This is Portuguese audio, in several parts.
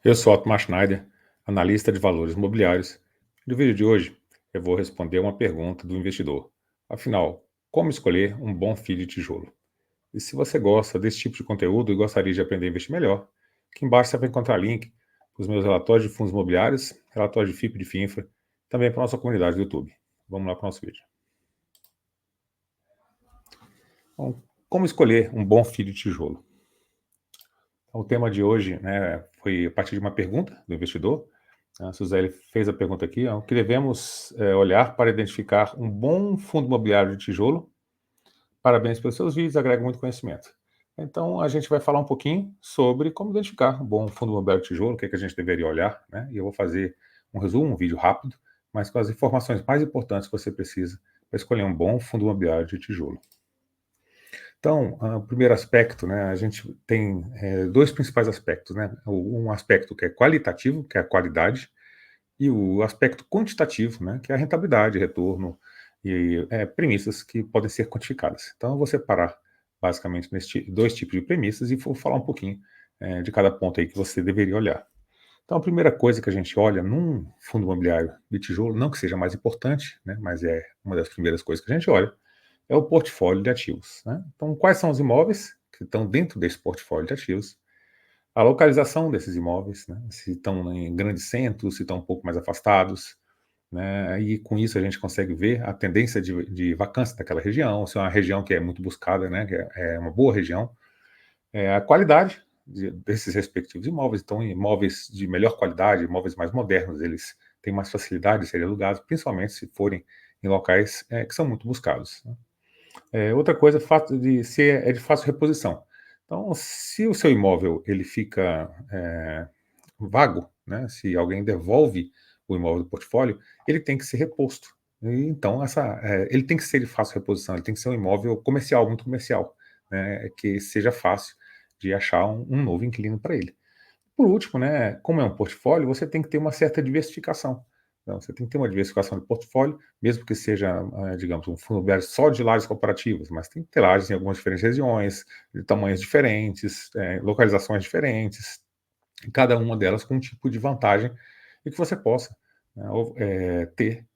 Eu sou Otmar Schneider, analista de valores imobiliários. No vídeo de hoje, eu vou responder uma pergunta do investidor. Afinal, como escolher um bom fio de tijolo? E se você gosta desse tipo de conteúdo e gostaria de aprender a investir melhor, aqui embaixo você vai encontrar link para os meus relatórios de fundos imobiliários, relatórios de FIP e de FINFRA, também para a nossa comunidade do YouTube. Vamos lá para o nosso vídeo. Bom, como escolher um bom fio de tijolo? O tema de hoje, né, foi a partir de uma pergunta do investidor. A Suzeli fez a pergunta aqui: o que devemos olhar para identificar um bom fundo imobiliário de tijolo? Parabéns pelos seus vídeos, agrega muito conhecimento. Então, a gente vai falar um pouquinho sobre como identificar um bom fundo imobiliário de tijolo, o que a gente deveria olhar, né? E eu vou fazer um resumo, um vídeo rápido, mas com as informações mais importantes que você precisa para escolher um bom fundo imobiliário de tijolo. Então, o primeiro aspecto, né, a gente tem dois principais aspectos, né? Um aspecto que é qualitativo, que é a qualidade, e o aspecto quantitativo, né, que é a rentabilidade, retorno e premissas que podem ser quantificadas. Então, eu vou separar basicamente dois tipos de premissas e vou falar um pouquinho de cada ponto aí que você deveria olhar. Então, a primeira coisa que a gente olha num fundo imobiliário de tijolo, não que seja mais importante, né, mas é uma das primeiras coisas que a gente olha, é o portfólio de ativos, né? Então, quais são os imóveis que estão dentro desse portfólio de ativos? A localização desses imóveis, né? Se estão em grandes centros, se estão um pouco mais afastados, né? E com isso a gente consegue ver a tendência de vacância daquela região, se é uma região que é muito buscada, né? Que é uma boa região, a qualidade desses respectivos imóveis. Então, imóveis de melhor qualidade, imóveis mais modernos, eles têm mais facilidade de serem alugados, principalmente se forem em locais que são muito buscados, né? Outra coisa, fato de ser de fácil reposição. Então, se o seu imóvel ele fica vago, né, se alguém devolve o imóvel do portfólio, ele tem que ser reposto. E, então, ele tem que ser de fácil reposição, ele tem que ser um imóvel comercial, muito comercial, né, que seja fácil de achar um novo inquilino para ele. Por último, né, como é um portfólio, você tem que ter uma certa diversificação. Então, você tem que ter uma diversificação de portfólio, mesmo que seja, digamos, um fundo imobiliário só de lajes corporativas, mas tem que ter lajes em algumas diferentes regiões, de tamanhos diferentes, localizações diferentes, cada uma delas com um tipo de vantagem e que você possa, né, ter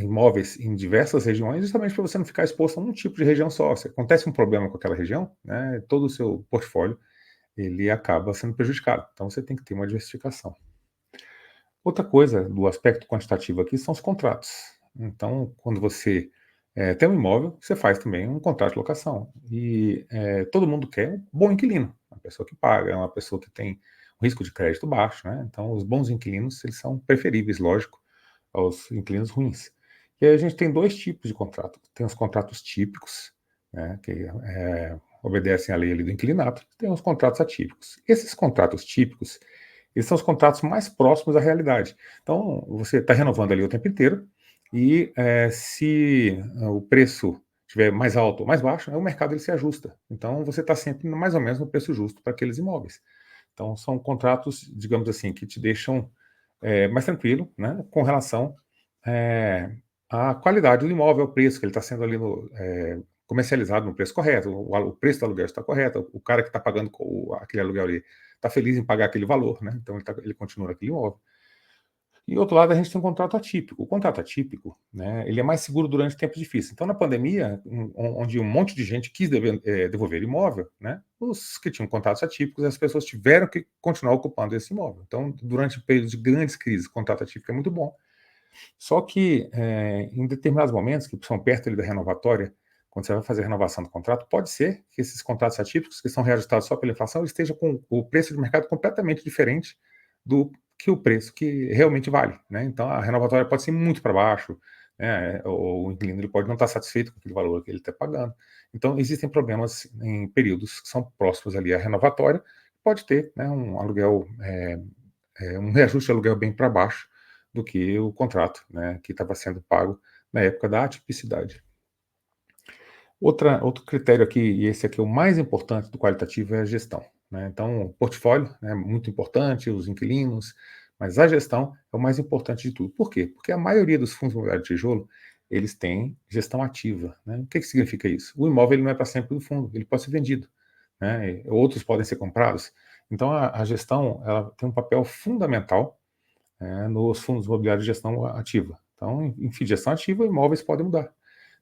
imóveis em diversas regiões, justamente para você não ficar exposto a um tipo de região só. Se acontece um problema com aquela região, né, todo o seu portfólio ele acaba sendo prejudicado. Então você tem que ter uma diversificação. Outra coisa do aspecto quantitativo aqui são os contratos. Então, quando você tem um imóvel, você faz também um contrato de locação. E todo mundo quer um bom inquilino, uma pessoa que paga, uma pessoa que tem um risco de crédito baixo, né? Então, os bons inquilinos, eles são preferíveis, lógico, aos inquilinos ruins. E aí a gente tem dois tipos de contrato. Tem os contratos típicos, né, que obedecem à lei ali do inquilinato, tem os contratos atípicos. Esses contratos típicos, eles são os contratos mais próximos da realidade. Então, você está renovando ali o tempo inteiro, e se o preço estiver mais alto ou mais baixo, o mercado ele se ajusta. Então, você está sempre mais ou menos no preço justo para aqueles imóveis. Então, são contratos, digamos assim, que te deixam mais tranquilo, né, com relação à qualidade do imóvel, ao preço que ele está sendo ali comercializado no preço correto, o preço do aluguel está correto, o cara que está pagando aquele aluguel ali está feliz em pagar aquele valor, né? Então ele continua naquele imóvel. E outro lado, a gente tem um contrato atípico. O contrato atípico, né, ele é mais seguro durante tempos difíceis. Então, na pandemia, onde um monte de gente quis devolver imóvel, né, os que tinham contratos atípicos, as pessoas tiveram que continuar ocupando esse imóvel. Então, durante períodos de grandes crises, o contrato atípico é muito bom. Só que, em determinados momentos, que são perto ali da renovatória, quando você vai fazer a renovação do contrato, pode ser que esses contratos atípicos, que são reajustados só pela inflação, estejam com o preço de mercado completamente diferente do que o preço que realmente vale, né? Então, a renovatória pode ser muito para baixo, né? Ou o inquilino ele pode não estar satisfeito com aquele valor que ele está pagando. Então, existem problemas em períodos que são próximos ali à renovatória, pode ter, né, um aluguel, um reajuste de aluguel bem para baixo do que o contrato, né, que estava sendo pago na época da atipicidade. Outro critério aqui, e esse aqui é o mais importante do qualitativo, é a gestão, né? Então, o portfólio é muito importante, os inquilinos, mas a gestão é o mais importante de tudo. Por quê? Porque a maioria dos fundos imobiliários de tijolo, eles têm gestão ativa, né? O que significa isso? O imóvel ele não é para sempre do fundo, ele pode ser vendido, né? Outros podem ser comprados. Então, a gestão ela tem um papel fundamental nos fundos imobiliários de gestão ativa. Então, enfim, gestão ativa, imóveis podem mudar.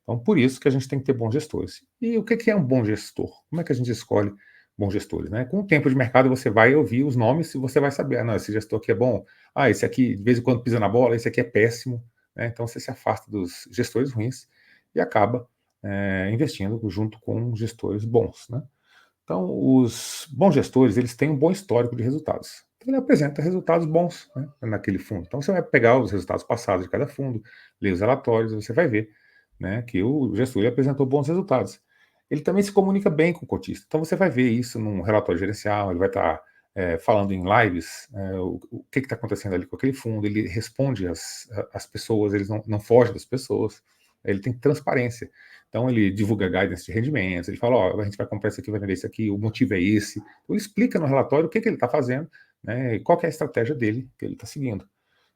Então, por isso que a gente tem que ter bons gestores. E o que é um bom gestor? Como é que a gente escolhe bons gestores? Né? Com o tempo de mercado, você vai ouvir os nomes e você vai saber, não, esse gestor aqui é bom, esse aqui de vez em quando pisa na bola, esse aqui é péssimo. Né? Então, você se afasta dos gestores ruins e acaba investindo junto com gestores bons. Né? Então, os bons gestores, eles têm um bom histórico de resultados. Então, ele apresenta resultados bons, né, naquele fundo. Então, você vai pegar os resultados passados de cada fundo, ler os relatórios, você vai ver, né, que o gestor ele apresentou bons resultados. Ele também se comunica bem com o cotista. Então, você vai ver isso num relatório gerencial, ele vai estar falando em lives o que está acontecendo ali com aquele fundo, ele responde às pessoas, ele não foge das pessoas, ele tem transparência. Então, ele divulga guidance de rendimentos, ele fala, a gente vai comprar isso aqui, vai vender isso aqui, o motivo é esse. Então, ele explica no relatório o que ele está fazendo, né, e qual que é a estratégia dele, que ele está seguindo.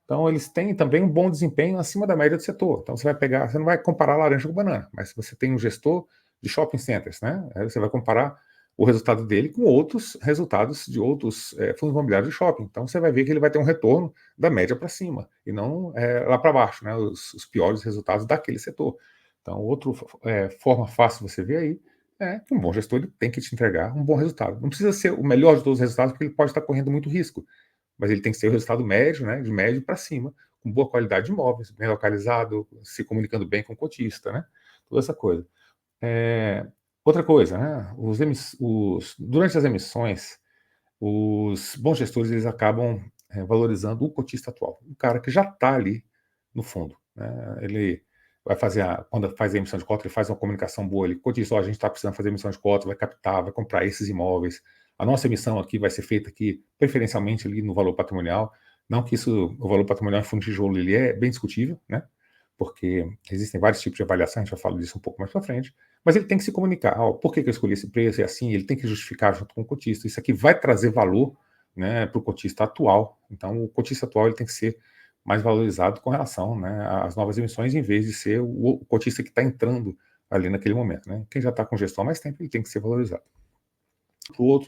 Então, eles têm também um bom desempenho acima da média do setor. Então, você não vai comparar laranja com banana, mas se você tem um gestor de shopping centers, né, aí você vai comparar o resultado dele com outros resultados de outros fundos imobiliários de shopping. Então, você vai ver que ele vai ter um retorno da média para cima, e não lá para baixo, né, os piores resultados daquele setor. Então, outra forma fácil de você ver aí é que um bom gestor ele tem que te entregar um bom resultado. Não precisa ser o melhor de todos os resultados, porque ele pode estar correndo muito risco, mas ele tem que ser o resultado médio, né, de médio para cima, com boa qualidade de imóveis, bem localizado, se comunicando bem com o cotista, né, toda essa coisa. Outra coisa, né, durante as emissões, os bons gestores eles acabam valorizando o cotista atual, o cara que já está ali no fundo. Né, ele vai fazer, quando faz a emissão de cota, ele faz uma comunicação boa, ele cotiza, a gente está precisando fazer emissão de cota, vai captar, vai comprar esses imóveis, a nossa emissão aqui vai ser feita aqui, preferencialmente ali no valor patrimonial, não que o valor patrimonial em fundo de tijolo, ele é bem discutível, né, porque existem vários tipos de avaliação, a gente vai falar disso um pouco mais para frente, mas ele tem que se comunicar, por que eu escolhi esse preço, é assim, ele tem que justificar junto com o cotista, isso aqui vai trazer valor, né, para o cotista atual, então o cotista atual ele tem que ser mais valorizado com relação, né, às novas emissões, em vez de ser o cotista que está entrando ali naquele momento. Né? Quem já está com gestão há mais tempo, ele tem que ser valorizado. O outro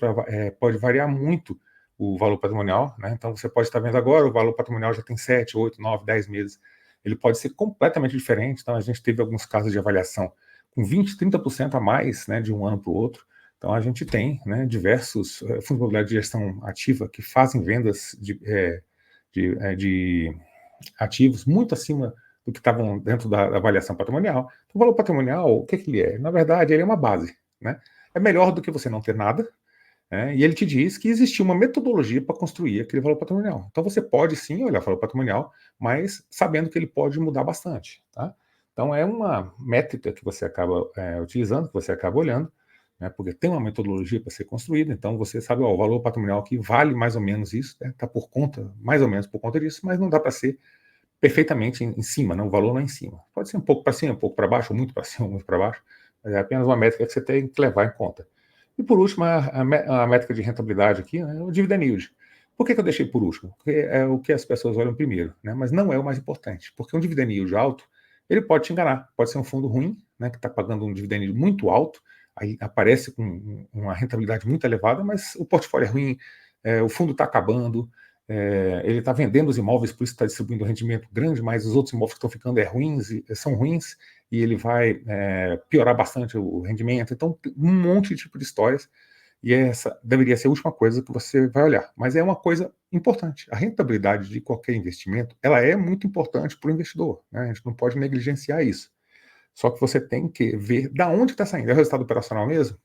pode variar muito o valor patrimonial, né? Então você pode estar vendo agora, o valor patrimonial já tem 7, 8, 9, 10 meses. Ele pode ser completamente diferente. Então a gente teve alguns casos de avaliação com 20, 30% a mais, né, de um ano para o outro. Então a gente tem, né, diversos fundos imobiliários de gestão ativa que fazem vendas de ativos muito acima do que estavam dentro da avaliação patrimonial. Então, o valor patrimonial, o que ele é? Na verdade, ele é uma base, né? É melhor do que você não ter nada, e ele te diz que existiu uma metodologia para construir aquele valor patrimonial. Então você pode sim olhar o valor patrimonial, mas sabendo que ele pode mudar bastante. Tá? Então é uma métrica que você acaba utilizando, que você acaba olhando, né, porque tem uma metodologia para ser construída, então você sabe, o valor patrimonial aqui vale mais ou menos isso, está por conta, mais ou menos por conta disso, mas não dá para ser perfeitamente em cima, não, o valor não é em cima. Pode ser um pouco para cima, um pouco para baixo, ou muito para cima, muito para baixo, mas é apenas uma métrica que você tem que levar em conta. E por último, a métrica de rentabilidade aqui, né, o dividend yield. Por que eu deixei por último? Porque é o que as pessoas olham primeiro, né, mas não é o mais importante, porque um dividend yield alto, ele pode te enganar, pode ser um fundo ruim, né, que está pagando um dividend yield muito alto, aí aparece com uma rentabilidade muito elevada, mas o portfólio é ruim, o fundo está acabando, ele está vendendo os imóveis, por isso está distribuindo um rendimento grande, mas os outros imóveis que estão ficando são ruins, e ele vai piorar bastante o rendimento. Então, um monte de tipo de histórias, e essa deveria ser a última coisa que você vai olhar. Mas é uma coisa importante. A rentabilidade de qualquer investimento, ela é muito importante para o investidor. Né? A gente não pode negligenciar isso. Só que você tem que ver da onde está saindo. É o resultado operacional mesmo?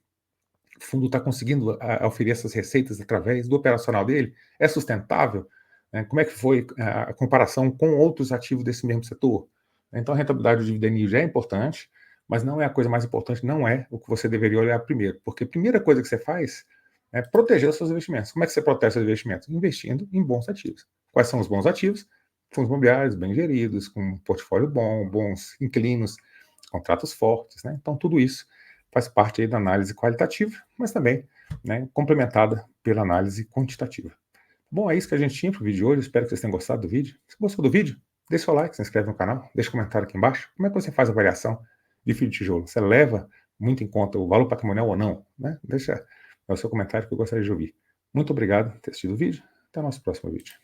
O fundo está conseguindo oferecer essas receitas através do operacional dele? É sustentável? Como é que foi a comparação com outros ativos desse mesmo setor? Então, a rentabilidade do dividend yield é importante, mas não é a coisa mais importante, não é o que você deveria olhar primeiro, porque a primeira coisa que você faz é proteger os seus investimentos. Como é que você protege os seus investimentos? Investindo em bons ativos. Quais são os bons ativos? Fundos imobiliários bem geridos, com um portfólio bom, bons inquilinos, contratos fortes, né? Então, tudo isso faz parte aí da análise qualitativa, mas também, né, complementada pela análise quantitativa. Bom, é isso que a gente tinha para o vídeo de hoje. Espero que vocês tenham gostado do vídeo. Se gostou do vídeo, deixa o seu like, se inscreve no canal, deixa um comentário aqui embaixo. Como é que você faz a avaliação de fio de tijolo? Você leva muito em conta o valor patrimonial ou não? Né? Deixa o seu comentário que eu gostaria de ouvir. Muito obrigado por ter assistido o vídeo. Até o nosso próximo vídeo.